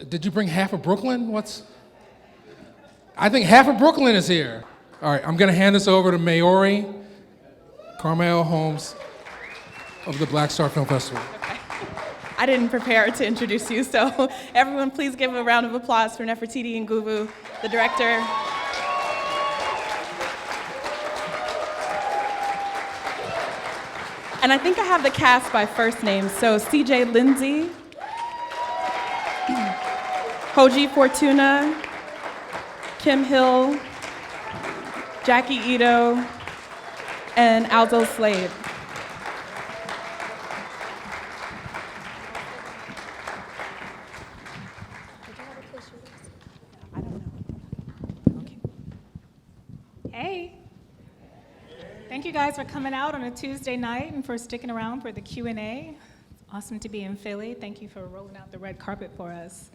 Did you bring half of Brooklyn? I think half of Brooklyn is here. All right, I'm going to hand this over to Maori Carmel Holmes of the Black Star Film Festival. Okay. I didn't prepare to introduce you, so everyone please give a round of applause for Nefertiti Nguvu, the director. And I think I have the cast by first name. So CJ Lindsay, Hoji Fortuna, Kim Hill, Jackie Ito, and Aldo Slade. Hey. Thank you guys for coming out on a Tuesday night and for sticking around for the Q&A. Awesome to be in Philly. Thank you for rolling out the red carpet for us.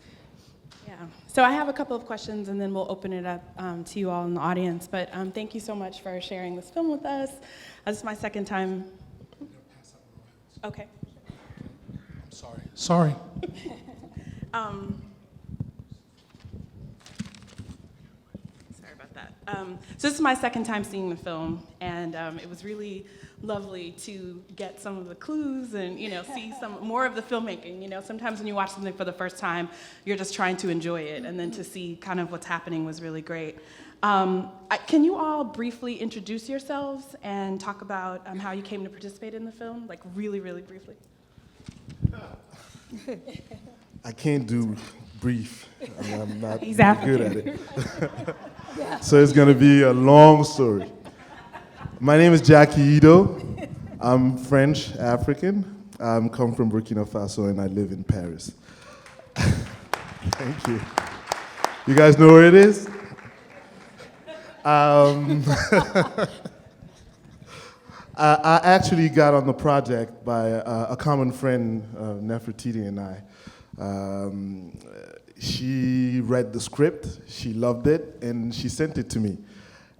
Yeah. So I have a couple of questions, and then we'll open it up to you all in the audience. But thank you so much for sharing this film with us. This is my second time. Okay. I'm sorry. Sorry about that. So this is my second time seeing the film, and it was really lovely to get some of the clues and see some more of the filmmaking. Sometimes when you watch something for the first time, you're just trying to enjoy it, and then to see kind of what's happening was really great. Can you all briefly introduce yourselves and talk about how you came to participate in the film, like really, really briefly? I can't do brief. I'm not He's good at it. So it's going to be a long story. My name is Jackie Ito. I'm French African. I'm come from Burkina Faso and I live in Paris. Thank you. You guys know where it is? I actually got on the project by a common friend, Nefertiti and I. She read the script, she loved it, and she sent it to me.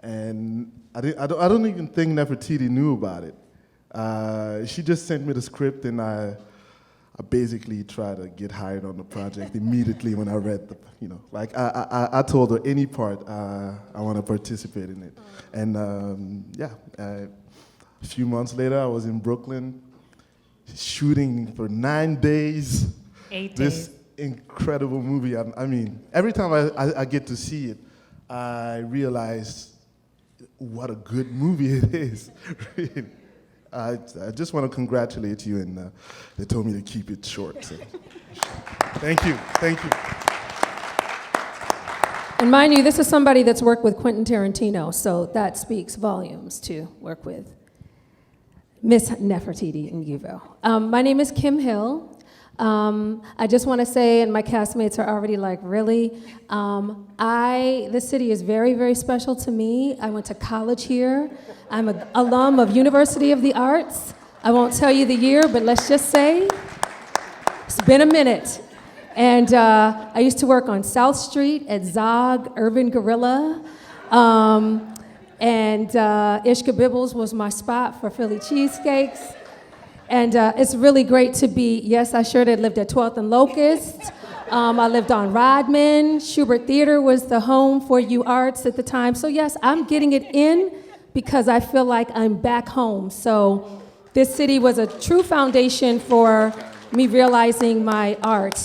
And I don't even think Nefertiti knew about it. She just sent me the script, and I basically tried to get hired on the project immediately when I read the, I told her any part I want to participate in it. And a few months later, I was in Brooklyn shooting for 9 days. 8 This days. incredible movie. I mean, every time I get to see it, I realize what a good movie it is. Really. I just want to congratulate you, and they told me to keep it short. So. Thank you. And mind you, this is somebody that's worked with Quentin Tarantino, so that speaks volumes to work with Miss Nefertiti Nguvu. My name is Kim Hill. I just want to say, and my castmates are already like, really? This city is very, very special to me. I went to college here. I'm an alum of University of the Arts. I won't tell you the year, but let's just say it's been a minute. And I used to work on South Street at Zog, Urban Gorilla. And Ishka Bibbles was my spot for Philly cheesesteaks. And it's really great to be, yes, I sure did lived at 12th and Locust. I lived on Rodman. Schubert Theater was the home for U Arts at the time. So yes, I'm getting it in because I feel like I'm back home. So this city was a true foundation for me realizing my art.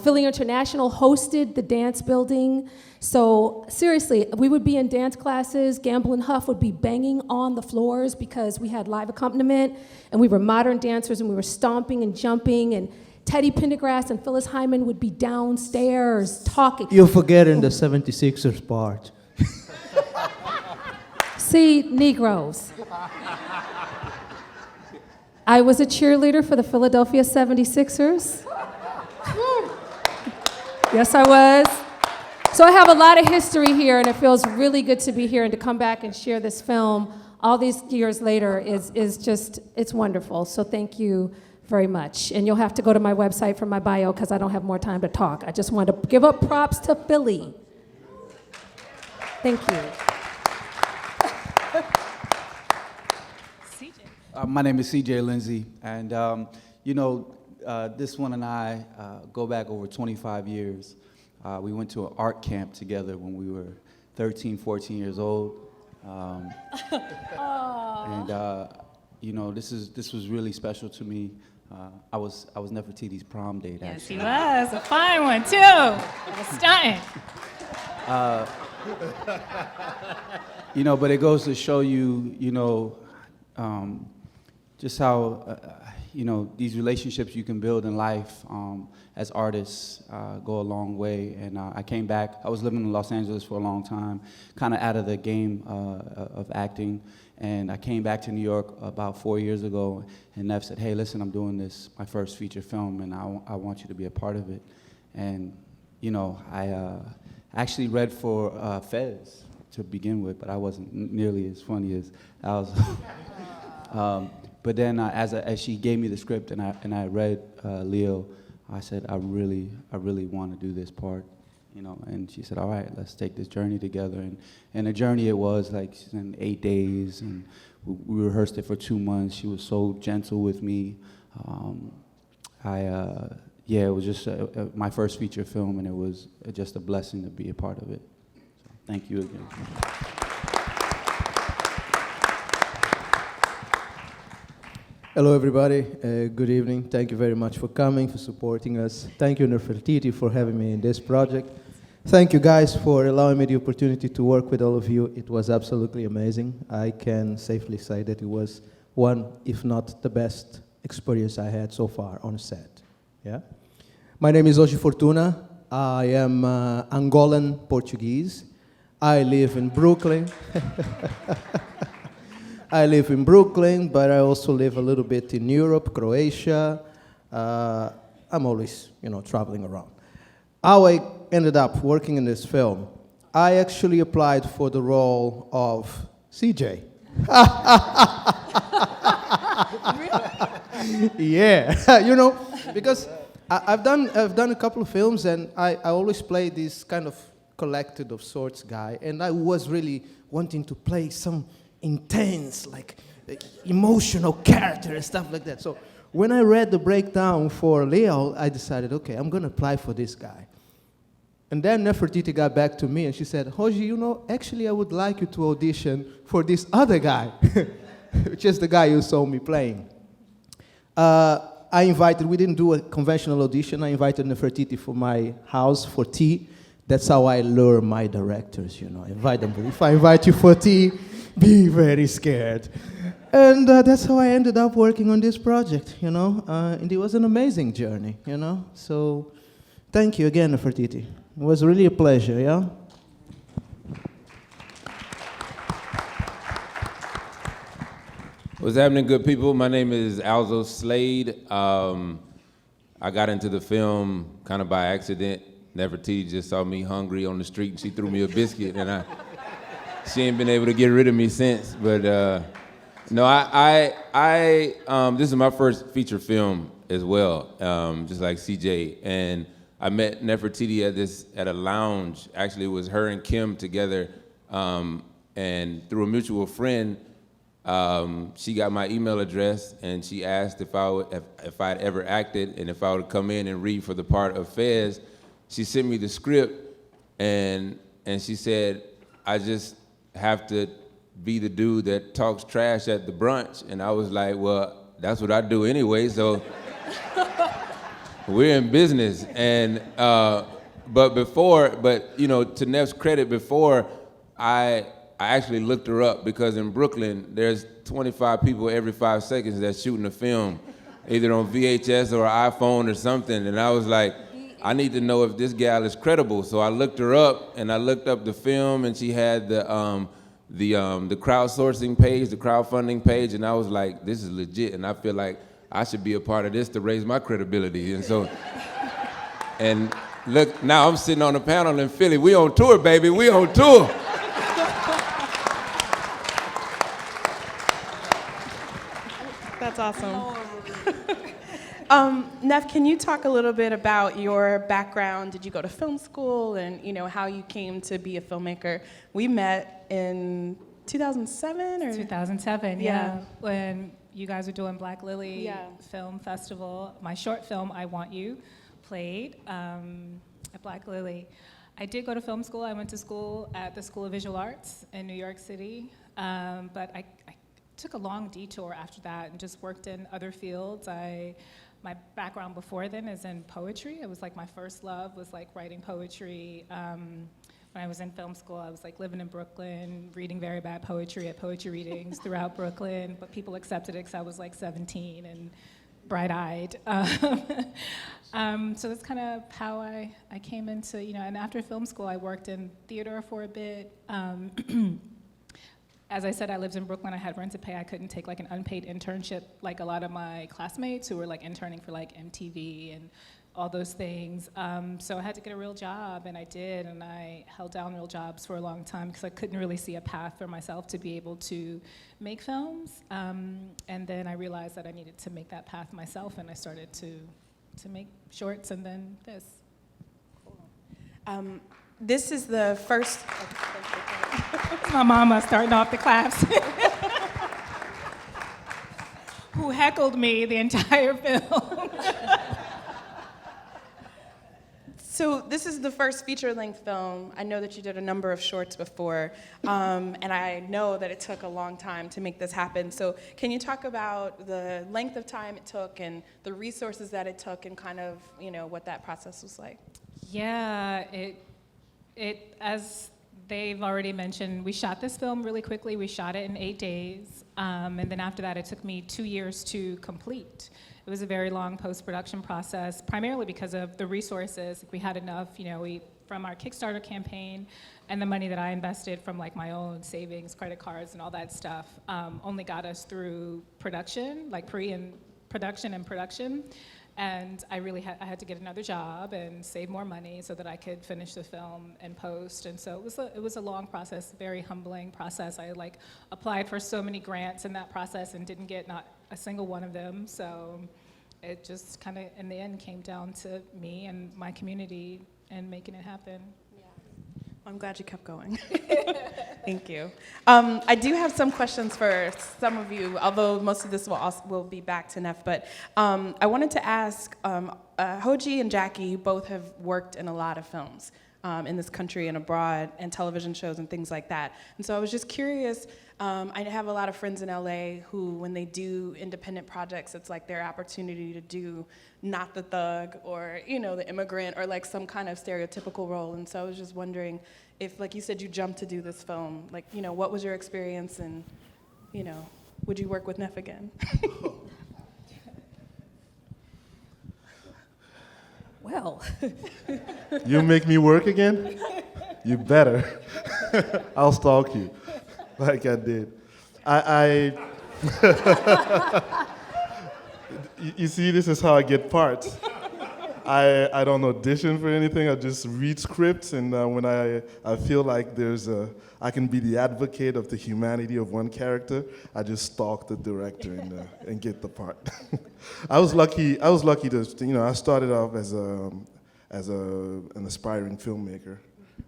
Philly International hosted the dance building. So seriously, we would be in dance classes. Gamble and Huff would be banging on the floors because we had live accompaniment, and we were modern dancers, and we were stomping and jumping, and Teddy Pendergrass and Phyllis Hyman would be downstairs talking. You're forgetting the 76ers part. See, Negroes. I was a cheerleader for the Philadelphia 76ers. Yes, I was. So I have a lot of history here, and it feels really good to be here and to come back and share this film all these years later is just, it's wonderful. So thank you very much. And you'll have to go to my website for my bio because I don't have more time to talk. I just want to give up props to Philly. Thank you. My name is CJ Lindsay, and this one and I go back over 25 years. We went to an art camp together when we were 13, 14 years old. And you know, this was really special to me. I was Nefertiti's prom date, actually. Yes, he was. A fine one, too. It was stunning. You know, but it goes to show you, you know, just how, you know, these relationships you can build in life as artists go a long way. And I came back. I was living in Los Angeles for a long time, kind of out of the game of acting. And I came back to New York about 4 years ago, and Neff said, hey, listen, I'm doing this, my first feature film, and I want you to be a part of it. And, you know, I actually read for Fez to begin with, but I wasn't nearly as funny as Al's. But then as she gave me the script and I read Leal, I said, I really want to do this part. You know, and she said, all right, let's take this journey together. And the journey it was, like, in 8 days, and we rehearsed it for 2 months. She was so gentle with me. Yeah, it was just my first feature film, and it was just a blessing to be a part of it. So, thank you again. Hello, everybody. Good evening. Thank you very much for coming, for supporting us. Thank you, Nefertiti, for having me in this project. Thank you, guys, for allowing me the opportunity to work with all of you. It was absolutely amazing. I can safely say that it was one, if not the best experience I had so far on set. Yeah. My name is Hoje Fortuna. I am Angolan Portuguese. I live in Brooklyn. I live in Brooklyn, but I also live a little bit in Europe, Croatia. I'm always, you know, traveling around. How I ended up working in this film, I actually applied for the role of CJ. Yeah, you know, because I've done a couple of films, and I always play this kind of collected of sorts guy, and I was really wanting to play some intense, like emotional character and stuff like that. So when I read the breakdown for Leal, I decided, okay, I'm going to apply for this guy. And then Nefertiti got back to me and she said, Hoji, you know, actually I would like you to audition for this other guy, which is the guy you saw me playing. We didn't do a conventional audition. I invited Nefertiti for my house for tea. That's how I lure my directors, you know. I invite them. If I invite you for tea, be very scared. And that's how I ended up working on this project, you know. And it was an amazing journey, you know. So thank you again, Nefertiti. It was really a pleasure, yeah? What's happening, good people? My name is Alzo Slade. I got into the film kind of by accident. Nefertiti just saw me hungry on the street and she threw me a biscuit, and she ain't been able to get rid of me since. But no, this is my first feature film as well, just like CJ. And I met Nefertiti at a lounge. Actually, it was her and Kim together, and through a mutual friend, she got my email address, and she asked if I'd ever acted and if I would come in and read for the part of Fez. She sent me the script, and she said, I just have to be the dude that talks trash at the brunch. And I was like, well, that's what I do anyway, so we're in business. And but you know, to Neff's credit, before I actually looked her up, because in Brooklyn, there's 25 people every 5 seconds that's shooting a film, either on VHS or iPhone or something. And I was like, I need to know if this gal is credible. So I looked her up, and I looked up the film, and she had the crowdsourcing page, the crowdfunding page, and I was like, this is legit, and I feel like I should be a part of this to raise my credibility. And so, and look, now I'm sitting on a panel in Philly. We on tour, baby, we on tour. That's awesome. Neff, can you talk a little bit about your background? Did you go to film school, and you know how you came to be a filmmaker? We met in 2007 or 2007, yeah. When you guys are doing Black Lily Yeah. Film Festival. My short film, I Want You, played at Black Lily. I did go to film school. I went to school at the School of Visual Arts in New York City, but I took a long detour after that and just worked in other fields. My background before then is in poetry. It was like my first love was like writing poetry. When I was in film school, I was like living in Brooklyn, reading very bad poetry at poetry readings throughout Brooklyn, but people accepted it because I was like 17 and bright-eyed. So that's kind of how I came into, and after film school, I worked in theater for a bit. As I said, I lived in Brooklyn. I had rent to pay. I couldn't take like an unpaid internship like a lot of my classmates who were like interning for like MTV and all those things. So I had to get a real job, and I did, and I held down real jobs for a long time because I couldn't really see a path for myself to be able to make films. And then I realized that I needed to make that path myself, and I started to make shorts, and then this. This is the first. My mama starting off the claps. Who heckled me the entire film. So this is the first feature-length film. I know that you did a number of shorts before, and I know that it took a long time to make this happen. So can you talk about the length of time it took and the resources that it took and kind of, what that process was like? Yeah, it as they've already mentioned, we shot this film really quickly. We shot it in 8 days, and then after that, it took me 2 years to complete. It was a very long post-production process, primarily because of the resources. We had enough, from our Kickstarter campaign and the money that I invested from like my own savings, credit cards, and all that stuff, only got us through production, like pre-production and production. And I really I had to get another job and save more money so that I could finish the film and post. And so it was a long process, very humbling process. I like applied for so many grants in that process and didn't get not a single one of them. So it just kind of in the end came down to me and my community and making it happen. I'm glad you kept going. Thank you. I do have some questions for some of you, although most of this will be back to Neff. But I wanted to ask, Hoji and Jackie both have worked in a lot of films in this country and abroad, and television shows and things like that. And so I was just curious. I have a lot of friends in LA who, when they do independent projects, it's like their opportunity to do not the thug or, the immigrant or like some kind of stereotypical role. And so I was just wondering if, like you said, you jumped to do this film, like, what was your experience and, would you work with Neff again? Well, You make me work again? You better. I'll stalk you, like I did. You see, this is how I get parts. I don't audition for anything. I just read scripts, and when I feel like I can be the advocate of the humanity of one character, I just stalk the director and get the part. I was lucky to, I started off as an aspiring filmmaker.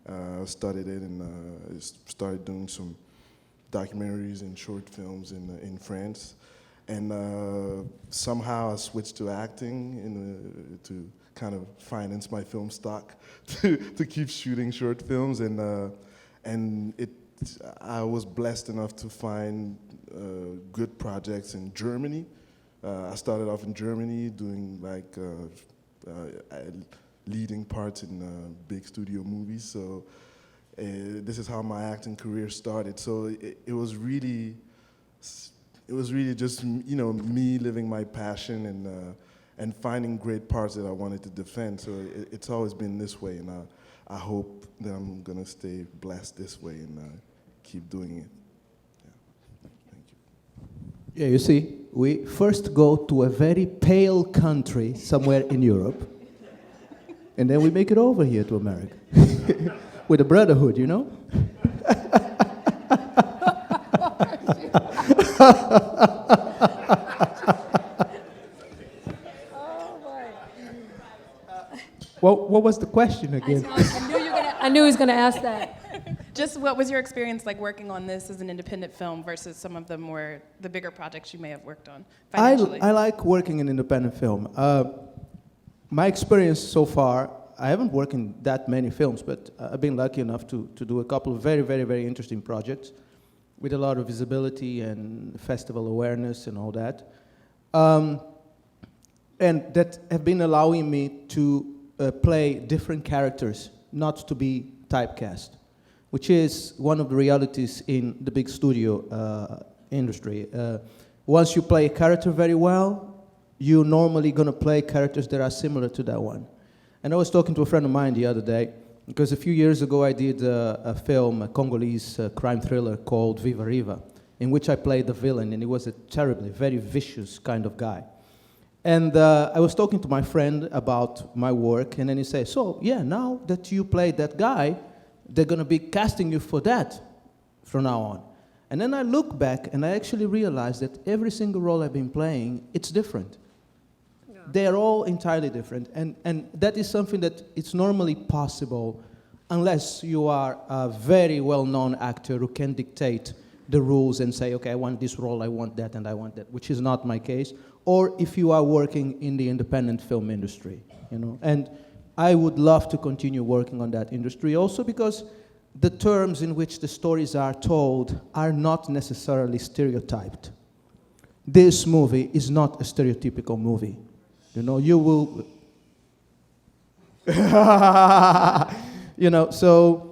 I studied it and started doing some documentaries and short films in France. And somehow I switched to acting to kind of finance my film stock to keep shooting short films. And I was blessed enough to find good projects in Germany. I started off in Germany doing like leading parts in big studio movies. So this is how my acting career started. So it was really just me living my passion and finding great parts that I wanted to defend. So it's always been this way, and I hope that I'm gonna stay blessed this way and keep doing it. Yeah. Thank you. Yeah, you see, we first go to a very pale country somewhere in Europe, and then we make it over here to America with a brotherhood, Well, what was the question again? I knew he was going to ask that. Just what was your experience like working on this as an independent film versus some of the bigger projects you may have worked on financially? I like working in independent film. My experience so far, I haven't worked in that many films, but I've been lucky enough to do a couple of very, very, very interesting projects with a lot of visibility and festival awareness and all that. And that have been allowing me to play different characters, not to be typecast, which is one of the realities in the big studio industry. Once you play a character very well, you're normally going to play characters that are similar to that one. And I was talking to a friend of mine the other day, because a few years ago I did a film, a Congolese crime thriller called Viva Riva, in which I played the villain, and he was a terribly, very vicious kind of guy. And I was talking to my friend about my work, and then he said, so, yeah, now that you played that guy, they're going to be casting you for that from now on. And then I look back, and I actually realized that every single role I've been playing, it's different. Yeah. They're all entirely different, and that is something that it's normally possible unless you are a very well-known actor who can dictate the rules and say, okay, I want this role, I want that, and I want that, which is not my case. Or if you are working in the independent film industry, you know. And I would love to continue working on that industry also because the terms in which the stories are told are not necessarily stereotyped. This movie is not a stereotypical movie. You know, you will... you know, so...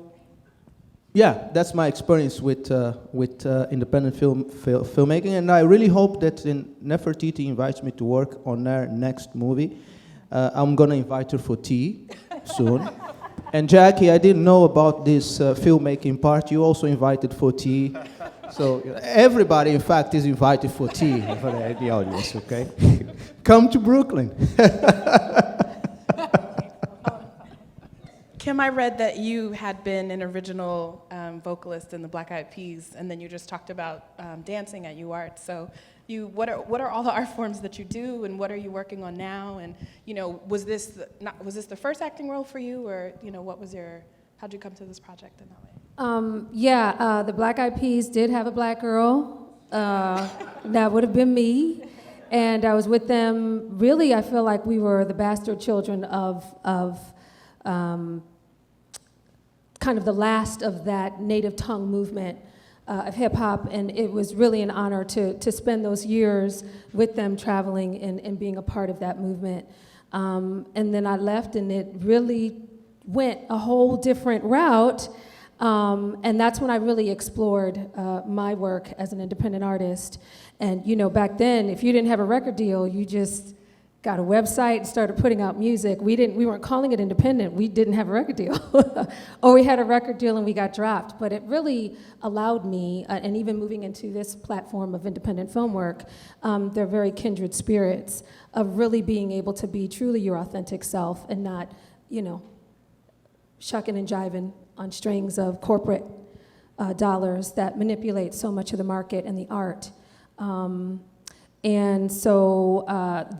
Yeah, that's my experience with independent filmmaking, and I really hope that Nefertiti invites me to work on their next movie. I'm going to invite her for tea soon. And Jackie, I didn't know about this filmmaking part. You also invited for tea. So everybody, in fact, is invited for tea for the audience, okay? Come to Brooklyn. Kim, I read that you had been an original vocalist in the Black Eyed Peas, and then you just talked about dancing at UArt. So, what are all the art forms that you do, and what are you working on now? And was this the first acting role for you, or how'd you come to this project in that way? The Black Eyed Peas did have a black girl. That would have been me, and I was with them. Really, I feel like we were the bastard children of kind of the last of that native tongue movement of hip-hop, and it was really an honor to spend those years with them traveling and being a part of that movement. And then I left, and it really went a whole different route, and that's when I really explored my work as an independent artist. And back then, if you didn't have a record deal, you just got a website and started putting out music. We weren't calling it independent. We didn't have a record deal. Or we had a record deal and we got dropped. But it really allowed me, and even moving into this platform of independent film work, they're very kindred spirits of really being able to be truly your authentic self and not, shucking and jiving on strings of corporate dollars that manipulate so much of the market and the art. And so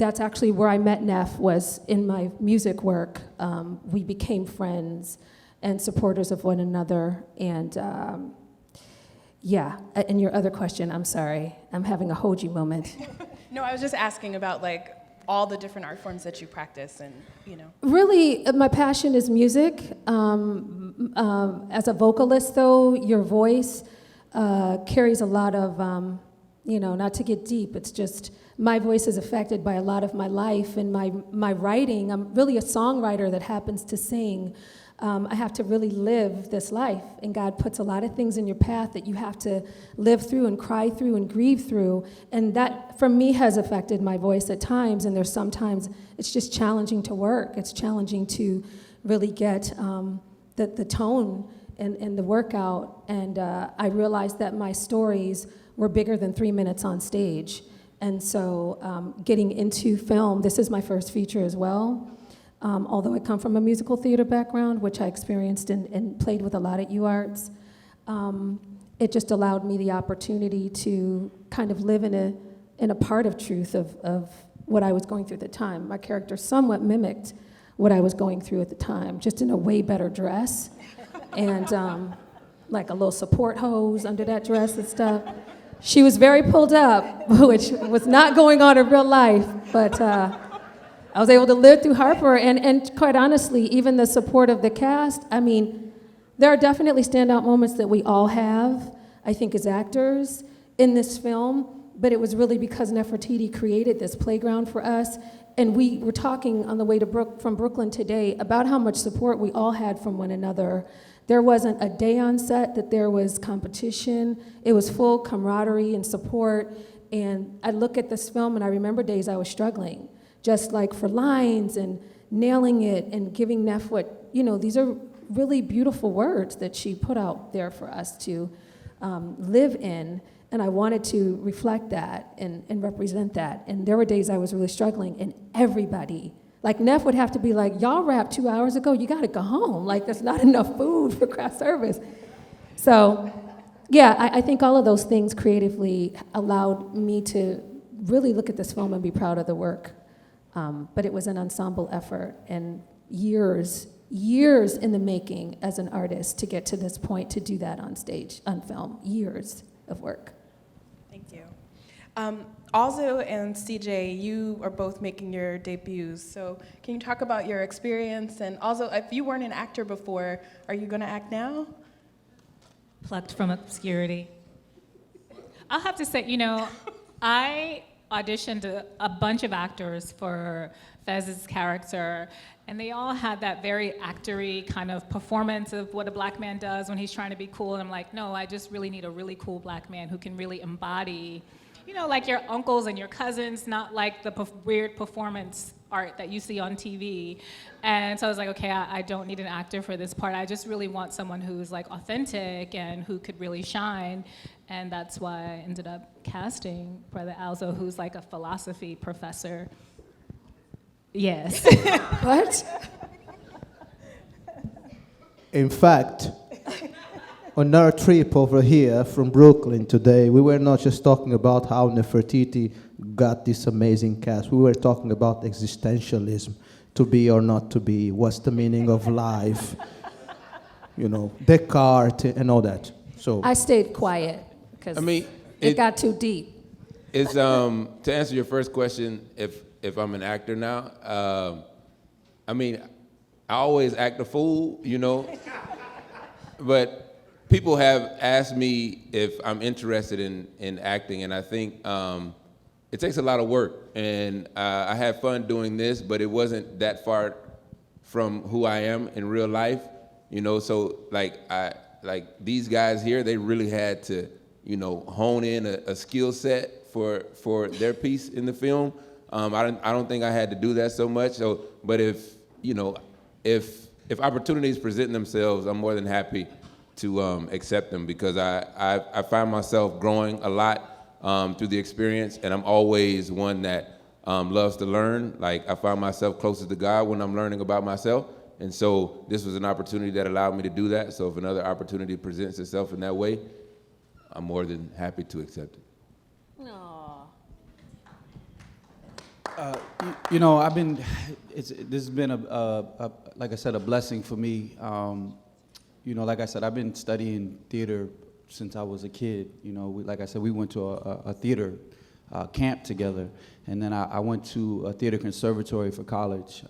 that's actually where I met Neff, was in my music work. We became friends and supporters of one another. And and your other question, I'm sorry, I'm having a Hoji moment. No, I was just asking about all the different art forms that you practice and, Really, my passion is music. As a vocalist, though, your voice carries a lot of... not to get deep, it's just my voice is affected by a lot of my life and my writing. I'm really a songwriter that happens to sing. I have to really live this life, and God puts a lot of things in your path that you have to live through and cry through and grieve through, and that, for me, has affected my voice at times, and there's sometimes it's just challenging to work. It's challenging to really get the tone and the workout, and I realized that my stories were bigger than 3 minutes on stage. And so getting into film, this is my first feature as well. Although I come from a musical theater background, which I experienced and played with a lot at UArts, it just allowed me the opportunity to kind of live in a part of truth of what I was going through at the time. My character somewhat mimicked what I was going through at the time, just in a way better dress. And like a little support hose under that dress and stuff. She was very pulled up, which was not going on in real life, but I was able to live through Harper, and quite honestly, even the support of the cast, I mean, there are definitely standout moments that we all have, I think, as actors in this film, but it was really because Nefertiti created this playground for us, and we were talking on the way from Brooklyn today about how much support we all had from one another. There wasn't a day on set that there was competition. It was full camaraderie and support, and I look at this film and I remember days I was struggling, just like for lines and nailing it and giving Neff what, these are really beautiful words that she put out there for us to live in. And I wanted to reflect that and represent that. And there were days I was really struggling, and everybody, like Neff would have to be like, y'all wrapped 2 hours ago, you gotta go home. Like, there's not enough food for craft service. So, yeah, I think all of those things creatively allowed me to really look at this film and be proud of the work. But it was an ensemble effort, and years in the making as an artist to get to this point, to do that on stage, on film, years of work. Thank you. Alzo and CJ, you are both making your debuts, so can you talk about your experience? And also, if you weren't an actor before, are you going to act now? Plucked from obscurity. I'll have to say, I auditioned a bunch of actors for Fez's character, and they all had that very actory kind of performance of what a black man does when he's trying to be cool. And I'm like, no, I just really need a really cool black man who can really embody, like your uncles and your cousins, not like the weird performance art that you see on TV. And so I was like, okay, I don't need an actor for this part. I just really want someone who's like authentic and who could really shine. And that's why I ended up casting Brother Alzo, who's like a philosophy professor. Yes. What? In fact, on our trip over here from Brooklyn today, we were not just talking about how Nefertiti got this amazing cast. We were talking about existentialism, to be or not to be, what's the meaning of life, Descartes and all that. So I stayed quiet because it got too deep. It's to answer your first question, if I'm an actor now, I always act a fool, but people have asked me if I'm interested in acting, and I think it takes a lot of work, and I had fun doing this, but it wasn't that far from who I am in real life, so like these guys here, they really had to, hone in a skill set for their piece in the film. I don't think I had to do that so much. So, but if opportunities present themselves, I'm more than happy to accept them, because I find myself growing a lot through the experience, and I'm always one that loves to learn. Like, I find myself closer to God when I'm learning about myself, and so this was an opportunity that allowed me to do that. So if another opportunity presents itself in that way, I'm more than happy to accept it. This has been like I said, a blessing for me. Like I said, I've been studying theater since I was a kid. Like I said, we went to a theater camp together, and then I went to a theater conservatory for college.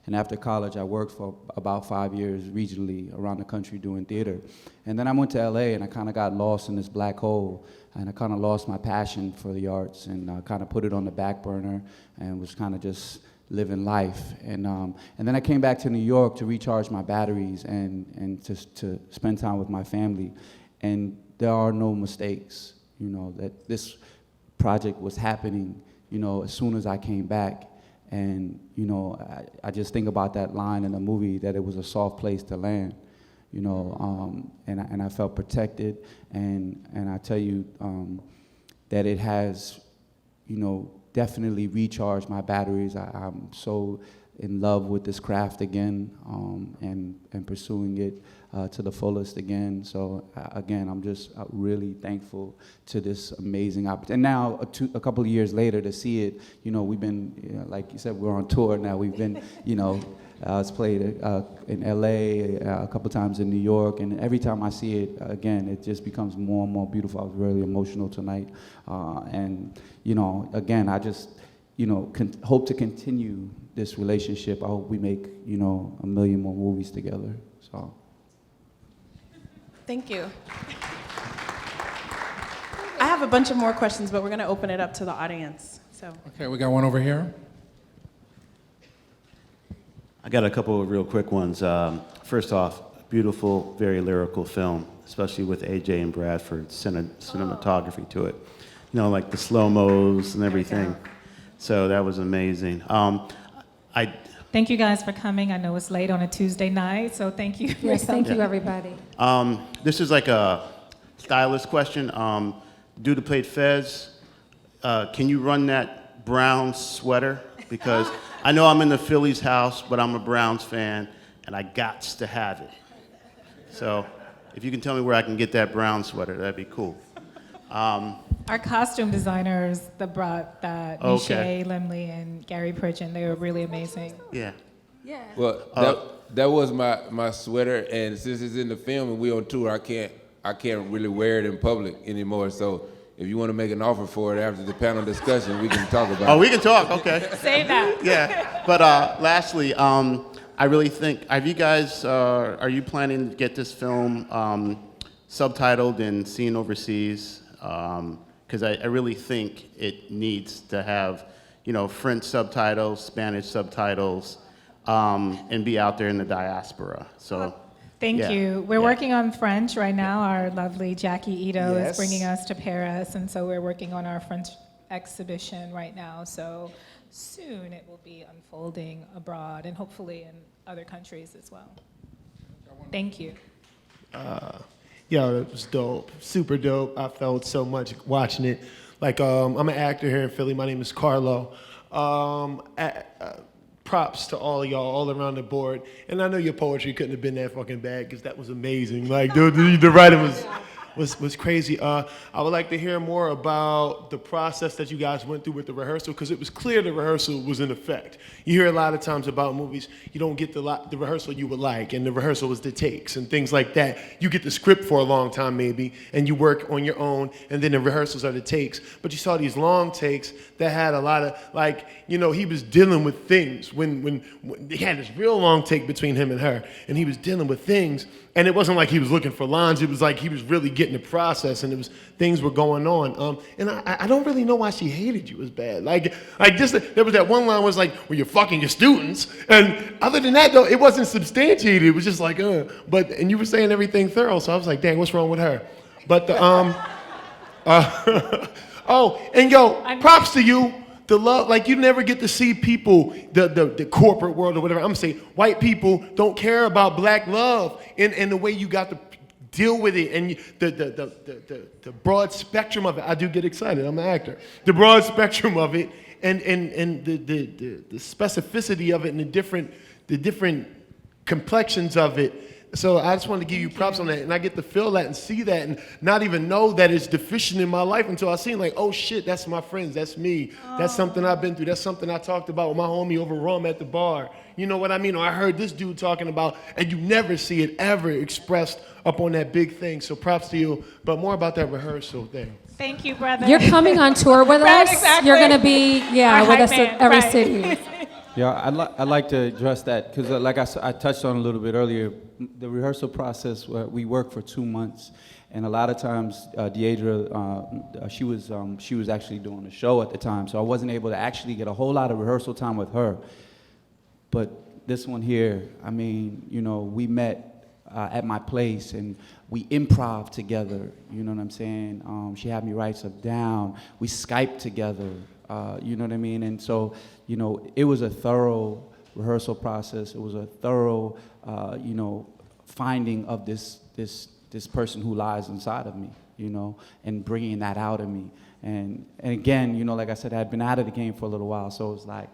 And after college, I worked for about 5 years regionally around the country doing theater. And then I went to LA, and I kind of got lost in this black hole, and I kind of lost my passion for the arts, and kind of put it on the back burner, and was kind of just living life. And then I came back to New York to recharge my batteries and just to spend time with my family. And there are no mistakes, that this project was happening, as soon as I came back. And, I just think about that line in the movie, that it was a soft place to land, and I felt protected. And I tell you that it has, definitely recharged my batteries. I'm so in love with this craft again, and pursuing it to the fullest again. So again, I'm just really thankful to this amazing opportunity. And now, a couple of years later, to see it, we've been, like you said, we're on tour now. We've been, It's played in LA, a couple times in New York, and every time I see it again, it just becomes more and more beautiful. I was really emotional tonight, and again, I just hope to continue this relationship. I hope we make a million more movies together. So. Thank you. I have a bunch of more questions, but we're going to open it up to the audience. So. Okay, we got one over here. I got a couple of real quick ones. First off, beautiful, very lyrical film, especially with AJ and Bradford's cinematography to it. Like the slow-mos and everything. So that was amazing. Thank you guys for coming. I know it's late on a Tuesday night, so thank you. Yes, thank you, everybody. This is like a stylist question. Dude who played Fez, can you run that brown sweater? Because I know I'm in the Phillies house, but I'm a Browns fan, and I gots to have it. So if you can tell me where I can get that brown sweater, that'd be cool. Our costume designers that brought that, Okay. Nisha Limley and Gary Pridgeon, they were really amazing. Yeah. Yeah. Well, that was my sweater, and since it's in the film and we on tour, I can't really wear it in public anymore. So if you want to make an offer for it after the panel discussion, we can talk about it. Oh, we can talk. Okay. Save that. Yeah. But lastly, I really think, are you planning to get this film subtitled and seen overseas? Because I really think it needs to have, French subtitles, Spanish subtitles, and be out there in the diaspora. So. Thank Yeah. you. We're working on French right now. Our lovely Jackie Ito Yes. is bringing us to Paris, and so we're working on our French exhibition right now. So soon it will be unfolding abroad and hopefully in other countries as well. Thank you. Yo, it was dope, super dope. I felt so much watching it. Like, I'm an actor here in Philly. My name is Carlo. Props to all of y'all, all around the board. And I know your poetry couldn't have been that fucking bad, because that was amazing. Like, the writing was crazy. I would like to hear more about the process that you guys went through with the rehearsal, because it was clear the rehearsal was in effect. You hear a lot of times about movies, you don't get the rehearsal you would like, and the rehearsal was the takes and things like that. You get the script for a long time maybe, and you work on your own, and then the rehearsals are the takes. But you saw these long takes that had a lot of, he was dealing with things. When they had this real long take between him and her, and he was dealing with things, and it wasn't like he was looking for lines, it was like he was really getting the process, and things were going on. And I don't really know why she hated you as bad. There was that one line was like, well, you're fucking your students. And other than that, though, it wasn't substantiated. It was just like, and you were saying everything thorough, so I was like, dang, what's wrong with her? But props to you. The love, you never get to see people, the corporate world or whatever. I'm saying white people don't care about black love and the way you got to deal with it, and the broad spectrum of it. I do get excited. I'm an actor. The broad spectrum of it, and the specificity of it, and the different complexions of it. So I just wanted to give you props on that, and I get to feel that and see that, and not even know that it's deficient in my life until I seen oh shit, that's my friends, that's me, that's something I've been through, that's something I talked about with my homie over rum at the bar. You know what I mean? Or I heard this dude talking about, and you never see it ever expressed up on that big thing. So props to you, but more about that rehearsal thing. Thank you, brother. You're coming on tour with Right, us. exactly. You're going to be, Our with hype us man, at every right. city. Yeah, I'd like to address that because, I touched on a little bit earlier, the rehearsal process. We work for 2 months, and a lot of times, Deidre, she was actually doing a show at the time, so I wasn't able to actually get a whole lot of rehearsal time with her. But this one here, we met at my place and we improv together. You know what I'm saying? She had me write stuff down. We Skyped together. You know what I mean? And so, it was a thorough rehearsal process. It was a thorough, finding of this person who lies inside of me, and bringing that out of me. And again, like I said, I had been out of the game for a little while, so it was like,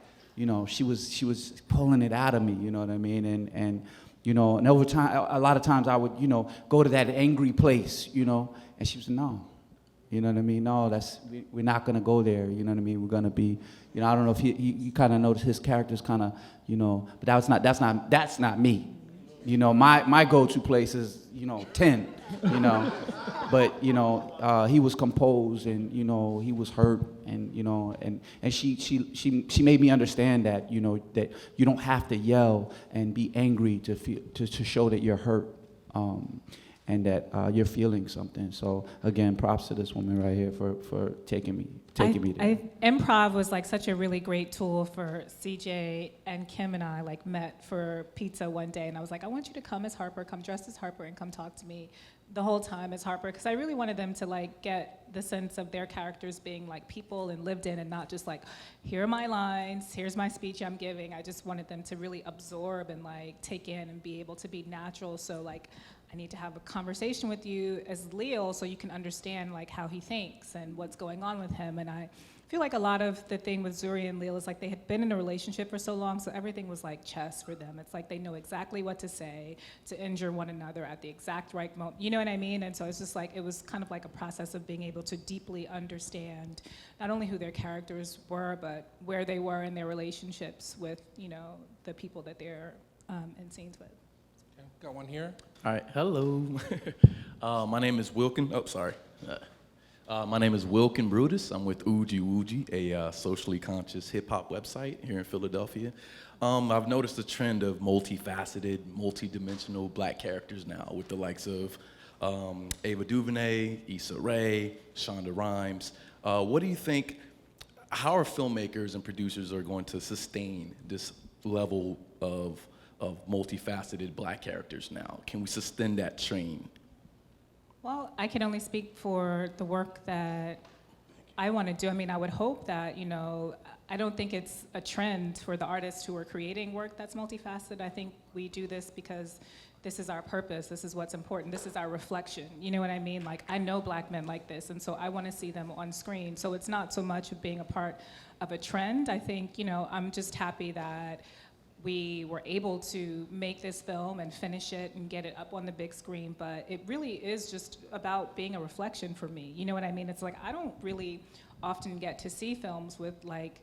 she was pulling it out of me, you know what I mean? And over time, a lot of times I would, go to that angry place, and she was no. You know what I mean? No, we're not gonna go there. You know what I mean? We're gonna be, you know, I don't know if you kind of notice his character's kind of, you know, but that's not me. You know, my go-to place is, you know, 10. You know, but you know, he was composed, and you know, he was hurt, and you know, and she made me understand that, you know, that you don't have to yell and be angry to show that you're hurt. And that you're feeling something. So again, props to this woman right here for taking me there. Improv was like such a really great tool for CJ, and Kim and I like met for pizza one day, and I was like, I want you to come as Harper, come dressed as Harper, and come talk to me the whole time as Harper, because I really wanted them to like get the sense of their characters being like people and lived in, and not just like, here are my lines, here's my speech I'm giving. I just wanted them to really absorb and like take in and be able to be natural. So like, I need to have a conversation with you as Leal so you can understand like how he thinks and what's going on with him. And I feel like a lot of the thing with Zuri and Leal is like they had been in a relationship for so long, so everything was like chess for them. It's like they know exactly what to say to injure one another at the exact right moment. You know what I mean? And so it's just like, it was kind of like a process of being able to deeply understand not only who their characters were, but where they were in their relationships with, you know, the people that they're in scenes with. Okay, got one here. All right, hello. My name is Wilkin. Oh, sorry. My name is Wilkin Brutus. I'm with Oogie Woogie, a socially conscious hip-hop website here in Philadelphia. I've noticed a trend of multifaceted, multi-dimensional black characters now with the likes of Ava DuVernay, Issa Rae, Shonda Rhimes. What do you think, how are filmmakers and producers are going to sustain this level of multifaceted black characters now? Can we sustain that train? Well, I can only speak for the work that I want to do. I mean, I would hope that, you know, I don't think it's a trend for the artists who are creating work that's multifaceted. I think we do this because this is our purpose, this is what's important, this is our reflection. You know what I mean? Like, I know black men like this, and so I want to see them on screen. So it's not so much of being a part of a trend. I think, you know, I'm just happy that we were able to make this film and finish it and get it up on the big screen, but it really is just about being a reflection for me. You know what I mean? It's like, I don't really often get to see films with like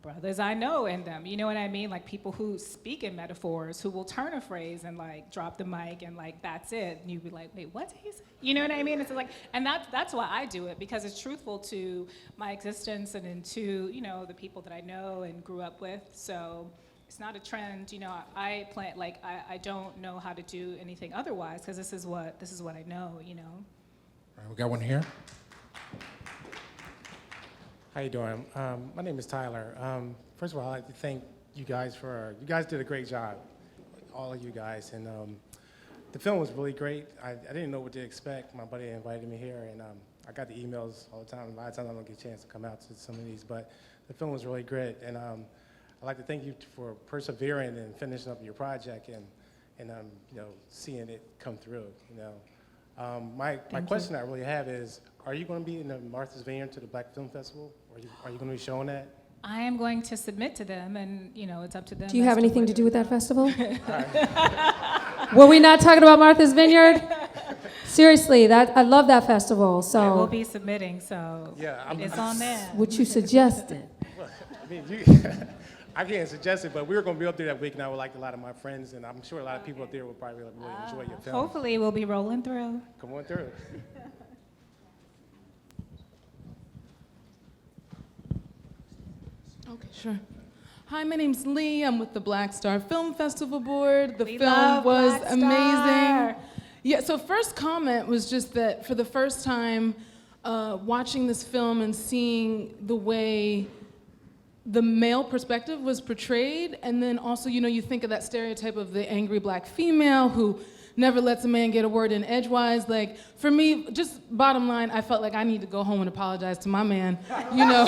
brothers I know in them. You know what I mean? Like people who speak in metaphors, who will turn a phrase and like drop the mic and like, that's it. And you'd be like, wait, what did he say? You know what I mean? It's like, and that's why I do it, because it's truthful to my existence and into, you know, the people that I know and grew up with. So it's not a trend, you know. I don't know how to do anything otherwise, because this is what I know, you know. All right, we got one here. How you doing? My name is Tyler. First of all, I'd like to thank you guys did a great job, all of you guys, and the film was really great. I didn't know what to expect. My buddy invited me here, and I got the emails all the time. A lot of times I don't get a chance to come out to some of these, but the film was really great, and I'd like to thank you for persevering and finishing up your project and you know, seeing it come through, you know. My question I really have is, are you going to be in the Martha's Vineyard to the Black Film Festival? Are you going to be showing that? I am going to submit to them, and you know, it's up to them. Do you have anything to do with that festival? Were we not talking about Martha's Vineyard? Seriously, I love that festival. So I will be submitting, so yeah, it's on there. what you suggested. Well, I mean, I can't suggest it, but we were going to be up there that week, and I would like a lot of my friends, and I'm sure a lot of people up there will probably really enjoy your film. Hopefully, we'll be rolling through. Come on through. Okay, sure. Hi, my name's Lee. I'm with the Black Star Film Festival Board. The We film love was Black Star. amazing. Yeah, so first comment was just that for the first time, watching this film and seeing the way the male perspective was portrayed, and then also, you know, you think of that stereotype of the angry black female who never lets a man get a word in edgewise. Like, for me, just bottom line, I felt like I need to go home and apologize to my man, you know,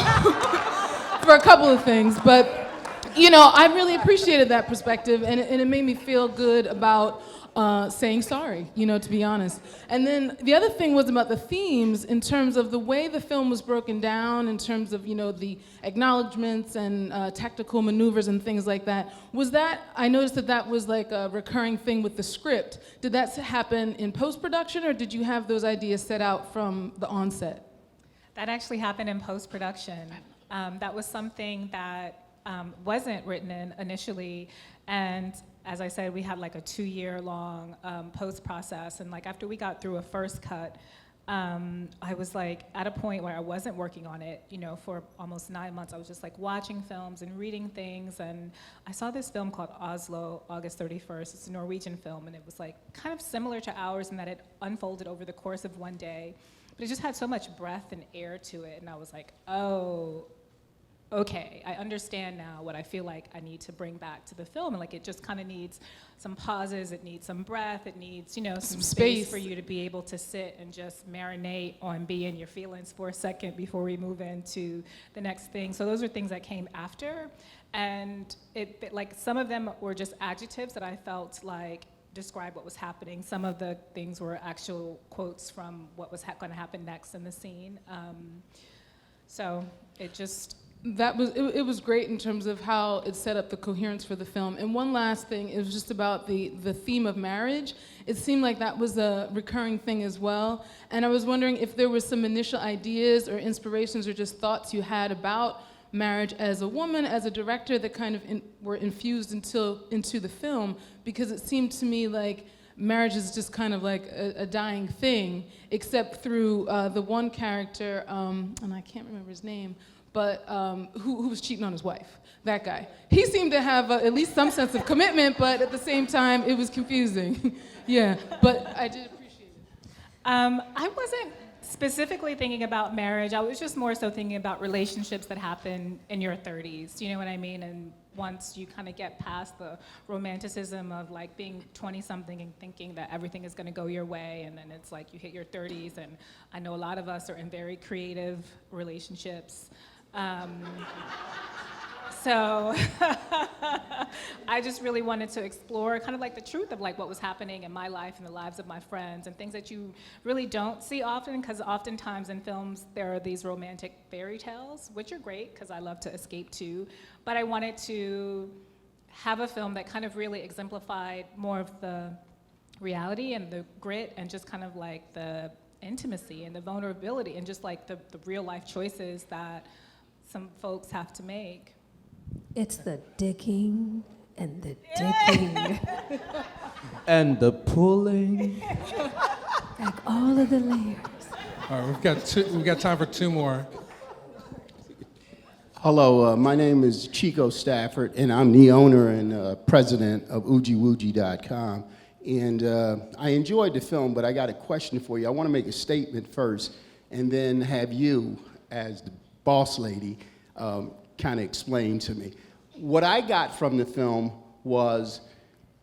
for a couple of things. But, you know, I really appreciated that perspective, and it made me feel good about saying sorry, you know, to be honest. And then the other thing was about the themes in terms of the way the film was broken down, in terms of, you know, the acknowledgments and tactical maneuvers and things like that. Was that, I noticed that was like a recurring thing with the script. Did that happen in post-production, or did you have those ideas set out from the onset? That actually happened in post-production. That was something that wasn't written in initially, and as I said, we had like a 2-year-long post-process, and like after we got through a first cut, I was like at a point where I wasn't working on it, you know, for almost 9 months. I was just like watching films and reading things, and I saw this film called Oslo, August 31st. It's a Norwegian film, and it was like kind of similar to ours in that it unfolded over the course of one day, but it just had so much breath and air to it, and I was like, oh, okay, I understand now what I feel like I need to bring back to the film. And like it just kind of needs some pauses, it needs some breath, it needs, you know, some space for you to be able to sit and just marinate on be in your feelings for a second before we move into the next thing. So those are things that came after. And it like some of them were just adjectives that I felt like describe what was happening. Some of the things were actual quotes from what was going to happen next in the scene. So it just, it was great in terms of how it set up the coherence for the film. And one last thing, it was just about the theme of marriage. It seemed like that was a recurring thing as well. And I was wondering if there were some initial ideas or inspirations or just thoughts you had about marriage as a woman, as a director, that kind of were infused into the film, because it seemed to me like marriage is just kind of like a dying thing, except through the one character, and I can't remember his name, but who was cheating on his wife, that guy. He seemed to have at least some sense of commitment, but at the same time, it was confusing. Yeah, but I did appreciate it. I wasn't specifically thinking about marriage. I was just more so thinking about relationships that happen in your 30s, you know what I mean? And once you kind of get past the romanticism of like being 20-something and thinking that everything is gonna go your way, and then it's like you hit your 30s, and I know a lot of us are in very creative relationships. So I just really wanted to explore kind of like the truth of like what was happening in my life and the lives of my friends, and things that you really don't see often, because oftentimes in films there are these romantic fairy tales, which are great because I love to escape too, but I wanted to have a film that kind of really exemplified more of the reality and the grit and just kind of like the intimacy and the vulnerability and just like the real life choices that some folks have to make. It's the dicking and the dicking. And the pulling. Like all of the layers. All right, we've got time for 2 more. Hello, my name is Chico Stafford, and I'm the owner and president of oogiewoogie.com. And I enjoyed the film, but I got a question for you. I want to make a statement first, and then have you, as the boss lady, kind of explain to me. What I got from the film was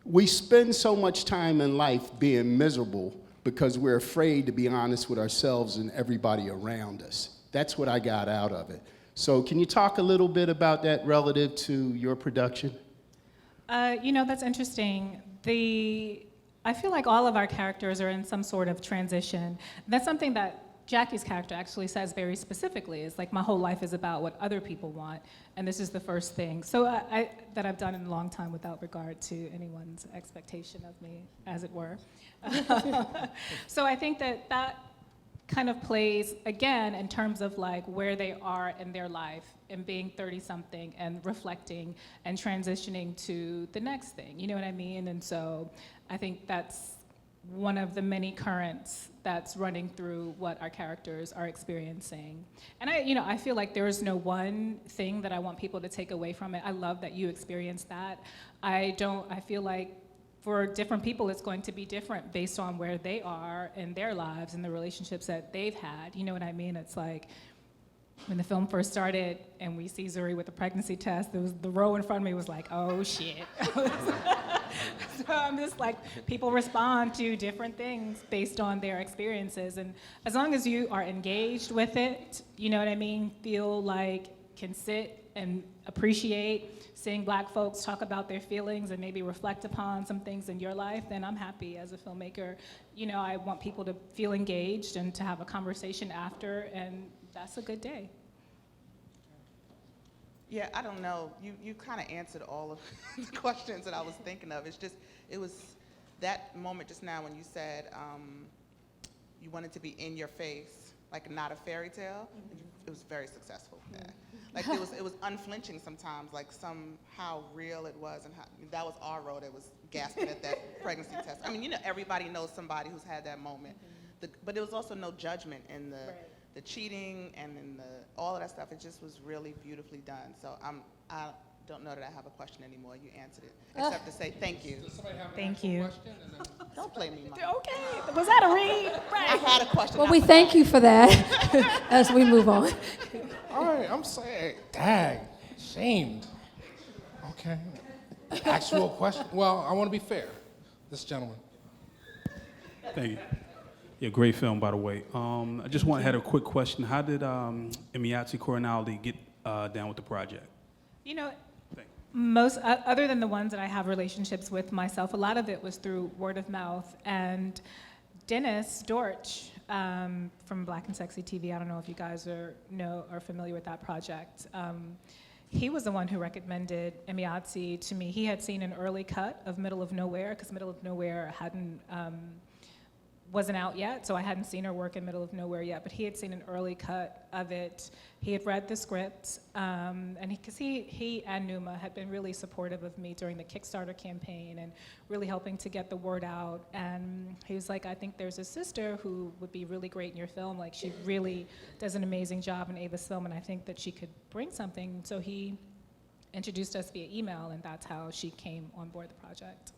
we spend so much time in life being miserable because we're afraid to be honest with ourselves and everybody around us. That's what I got out of it. So can you talk a little bit about that relative to your production? You know, that's interesting. I feel like all of our characters are in some sort of transition. That's something that Jackie's character actually says very specifically. It's like, my whole life is about what other people want, and this is the first thing. So that I've done in a long time without regard to anyone's expectation of me, as it were. So I think that kind of plays, again, in terms of like where they are in their life and being 30-something and reflecting and transitioning to the next thing, you know what I mean? And so I think that's one of the many currents that's running through what our characters are experiencing. And I feel like there is no one thing that I want people to take away from it. I love that you experienced that. I feel like for different people it's going to be different based on where they are in their lives and the relationships that they've had. You know what I mean? It's like, when the film first started and we see Zuri with the pregnancy test, the row in front of me was like, oh shit. So I'm just like, people respond to different things based on their experiences. And as long as you are engaged with it, you know what I mean, feel like can sit and appreciate seeing Black folks talk about their feelings and maybe reflect upon some things in your life, then I'm happy as a filmmaker. You know, I want people to feel engaged and to have a conversation after, and that's a good day. Yeah, I don't know. You kind of answered all of the questions that I was thinking of. It was that moment just now when you said you wanted to be in your face like not a fairy tale, it was very successful. Yeah. Like it was unflinching sometimes, like somehow real it was, and that was our role that was gasping at that pregnancy test. I mean, you know, everybody knows somebody who's had that moment, but there was also no judgment in the cheating and in all of that stuff. It just was really beautifully done. So I don't know that I have a question anymore. You answered it, except to say thank you. Does somebody have an Thank actual you. question? And then- Don't play me, Mike. Okay, was that a read? I had a question. Well, we thank you for that as we move on. All right, I'm saying, dang, shamed. Okay. Actual question. Well, I want to be fair. This gentleman. Thank you. Yeah, great film, by the way. I just had a quick question. How did Emiyachi Coronality get down with the project? You know, most, other than the ones that I have relationships with myself, a lot of it was through word of mouth. And Dennis Dortch from Black and Sexy TV, I don't know if you guys are familiar with that project. He was the one who recommended Emiyachi to me. He had seen an early cut of Middle of Nowhere, because Middle of Nowhere wasn't out yet, so I hadn't seen her work in Middle of Nowhere yet, but he had seen an early cut of it. He had read the script, and because he and Numa had been really supportive of me during the Kickstarter campaign and really helping to get the word out. And he was like, I think there's a sister who would be really great in your film. Like, she really does an amazing job in Ava's film, and I think that she could bring something. So he introduced us via email, and that's how she came on board the project.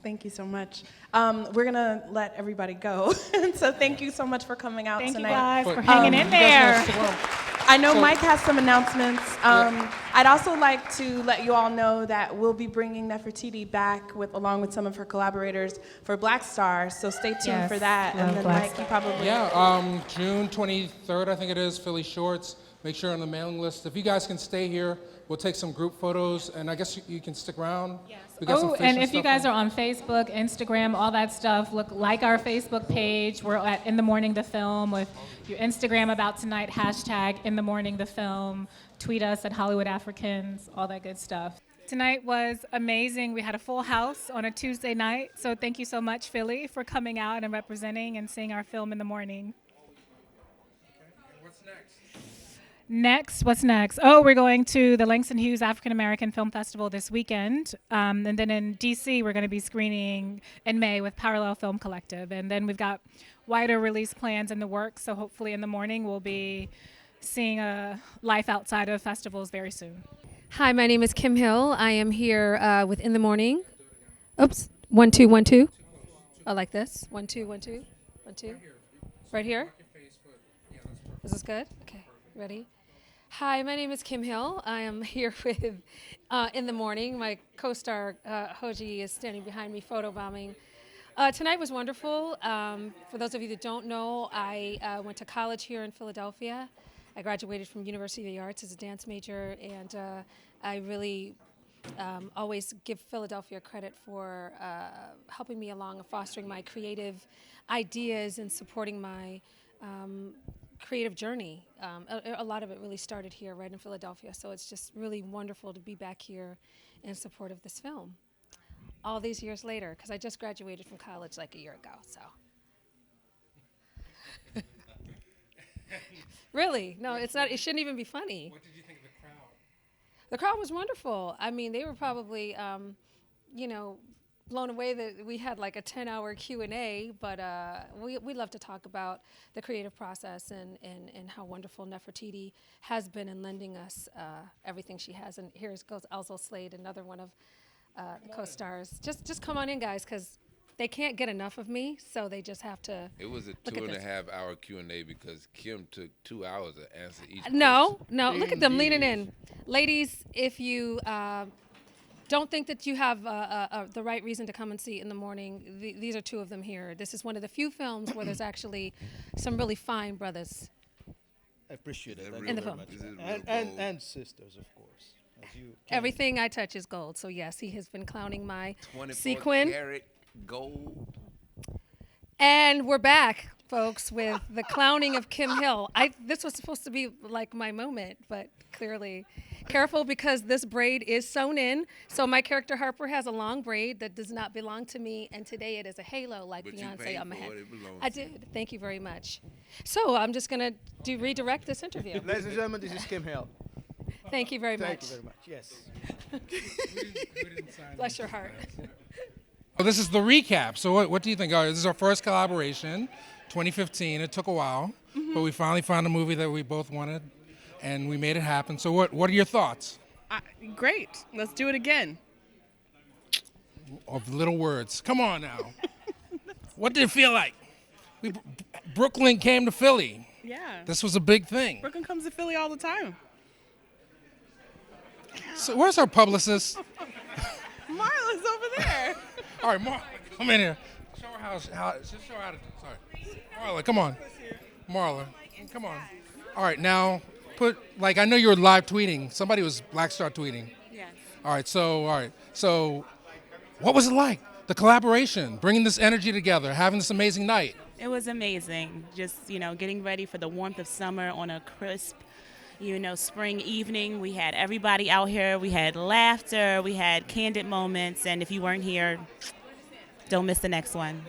Thank you so much. We're gonna let everybody go. So thank you so much for coming out Thank tonight. you guys for hanging in there. I know Mike has some announcements. I'd also like to let you all know that we'll be bringing Nefertiti back along with some of her collaborators for Black Stars. So stay tuned for that. And then Mike, you probably June 23rd, I think it is, Philly Shorts. Make sure on the mailing list. If you guys can stay here, we'll take some group photos, and I guess you can stick around. Yes. Oh, and if you guys are on Facebook, Instagram, all that stuff, like our Facebook page. We're at In the Morning the Film. With your Instagram about tonight, hashtag In the Morning the Film. Tweet us at Hollywood Africans, all that good stuff. Tonight was amazing. We had a full house on a Tuesday night, so thank you so much, Philly, for coming out and representing and seeing our film In the Morning. What's next? Oh, we're going to the Langston Hughes African American Film Festival this weekend. And then in DC, we're going to be screening in May with Parallel Film Collective. And then we've got wider release plans in the works. So hopefully in the morning, we'll be seeing a life outside of festivals very soon. Hi, my name is Kim Hill. I am here with In the Morning. Oops, 1 2 1 2. Oh, like this. 1 2 1 2 1 2. Right here. Is this good? Okay, ready? Hi, my name is Kim Hill. I am here with In the Morning. My co-star Hoji is standing behind me photobombing. Tonight was wonderful. For those of you that don't know, I went to college here in Philadelphia. I graduated from University of the Arts as a dance major, and I really always give Philadelphia credit for helping me along and fostering my creative ideas and supporting my creative journey. A lot of it really started here, right in Philadelphia, so it's just really wonderful to be back here in support of this film. All these years later, because I just graduated from college like a year ago, so. Really, no, it's not, it shouldn't even be funny. What did you think of the crowd? The crowd was wonderful. I mean, they were probably, blown away that we had like a 10-hour Q&A, but we love to talk about the creative process and how wonderful Nefertiti has been in lending us everything she has. And here goes Alzo Slade, another one of the co-stars. Just come on in, guys, because they can't get enough of me, so they just have to. It was a 2.5 hour Q&A because Kim took 2 hours to answer each No, question. look at them leaning in. Ladies, if you don't think that you have the right reason to come and see In the Morning, these are two of them here. This is one of the few films where there's actually some really fine brothers. I appreciate it. In the film. And sisters, of course. Everything I touch is gold. So yes, he has been clowning my 24 sequin. karat gold. And we're back, folks, with the clowning of Kim Hill. This was supposed to be like my moment, but clearly Careful, because this braid is sewn in. So my character Harper has a long braid that does not belong to me, and today it is a halo like But you Beyonce paid on my for head. it, it belongs I to you. did. Thank you very much. So I'm just going to redirect this interview. Ladies and gentlemen, this is Kim Hale. Thank you very much. Thank you very much. Yes. Bless your heart. Well, this is the recap. So what do you think? This is our first collaboration, 2015. It took a while, but we finally found a movie that we both wanted, and we made it happen. So what are your thoughts Great. Let's do it again. of little words? Come on now. What did it feel like? Brooklyn came to Philly. Yeah. This was a big thing. Brooklyn comes to Philly all the time. So where's our publicist? Marla's over there. All right, Marla, come in here. Show her how just show her how to. Sorry, Marla, come on. Marla, come on. All right, now I know you were live tweeting. Somebody was Black Star tweeting. Yes. All right, so what was it like? The collaboration, bringing this energy together, having this amazing night. It was amazing. Just, getting ready for the warmth of summer on a crisp, spring evening. We had everybody out here. We had laughter. We had candid moments. And if you weren't here, don't miss the next one.